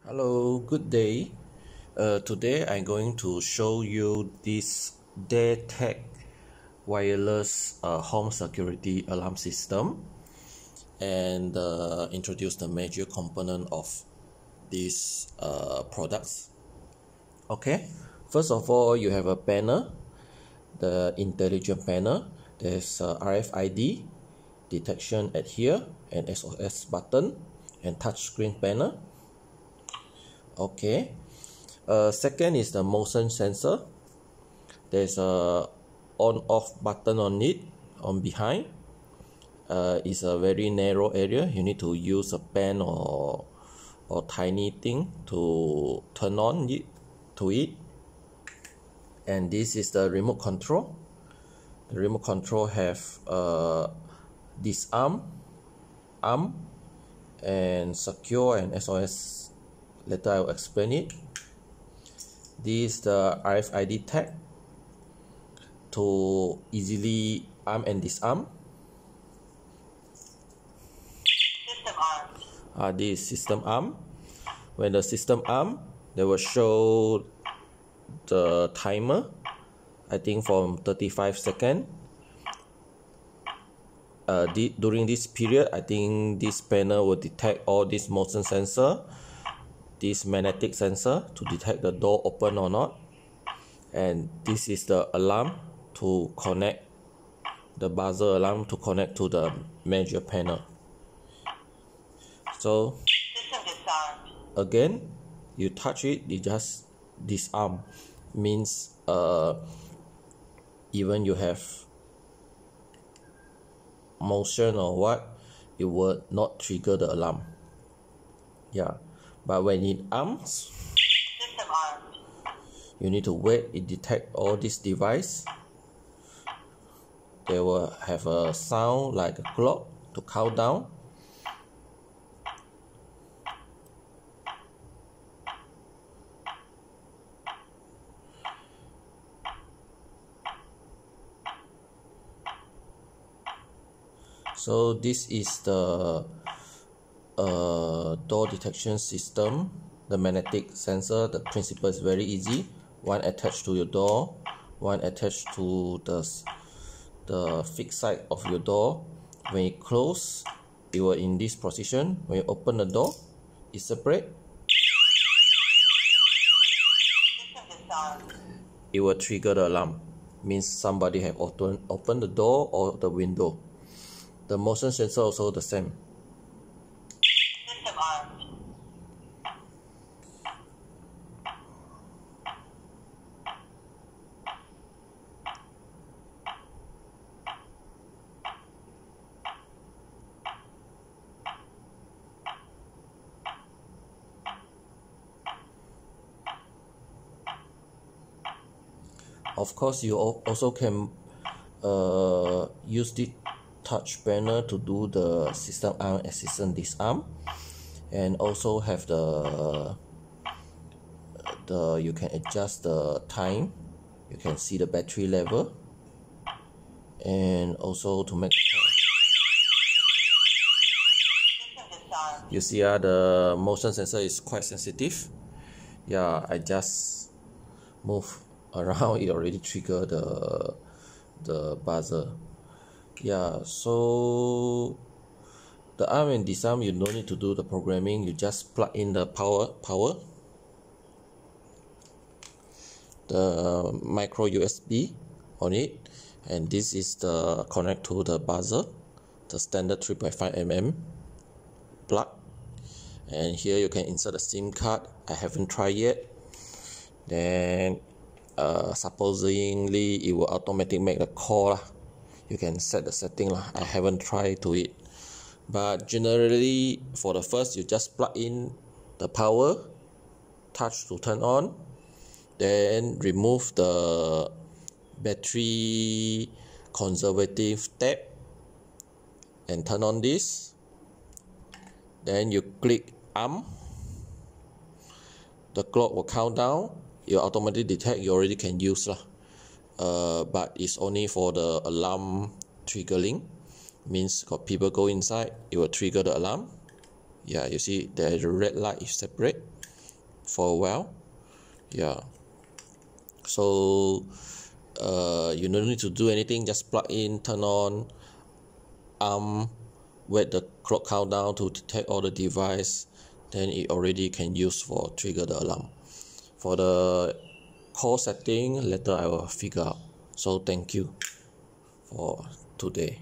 Hello, good day. Today I'm going to show you this Daytech wireless home security alarm system and introduce the major component of these products. Okay, first of all, you have a panel, the intelligent panel. There's RFID detection at here and SOS button and touchscreen panel. Okay, second is the motion sensor. There's a on-off button on it on behind. It's a very narrow area. You need to use a pen or tiny thing to turn on it to it. And this is the remote control. The remote control have disarm, arm, and secure and SOS. Later I will explain it. This is the RFID tag to easily arm and disarm. System arm. This is system arm. When the system arm, they will show the timer, I think from 35 seconds. During this period, I think this panel will detect all this motion sensor, this magnetic sensor to detect the door open or not, and this is the alarm to connect, the buzzer alarm to connect to the major panel. So System disarmed. again, you touch it, you just disarm, means even you have motion or what, it will not trigger the alarm. Yeah, but when it arms, System armed. you need to wait. It detect all this device. They will have a sound like a clock to count down. So this is the door detection system, the magnetic sensor. The principle is very easy. One attached to your door, one attached to the fixed side of your door. When you close, it will in this position. When you open the door, it separate. System disarmed. It will trigger the alarm. Means somebody have opened the door or the window. The motion sensor also the same. System armed. Of course, you also can use the touch panel to do the system arm assistant disarm, and also have the you can adjust the time. You can see the battery level, and also to make System disarmed. you see the motion sensor is quite sensitive. Yeah, I just move around, it already trigger the buzzer. Yeah, so the arm and disarm, you don't need to do the programming. You just plug in the power, the micro USB on it, and this is the connect to the buzzer, the standard 3.5 mm plug. And here you can insert a SIM card. I haven't tried yet. Then supposedly it will automatically make the call lah. You can set the setting lah. I haven't tried to it, but generally for the first, you just plug in the power, touch to turn on, then remove the battery conservative tab and turn on this. Then you click arm, the clock will count down. It will automatically detect. You already can use lah. But it's only for the alarm triggering. Means got people go inside, it will trigger the alarm. Yeah, you see the red light is separate. for a while. Yeah, so you don't need to do anything, just plug in, turn on, wait the clock countdown to detect all the device, then it already can use for trigger the alarm. For the call setting, later I will figure out. So thank you for today.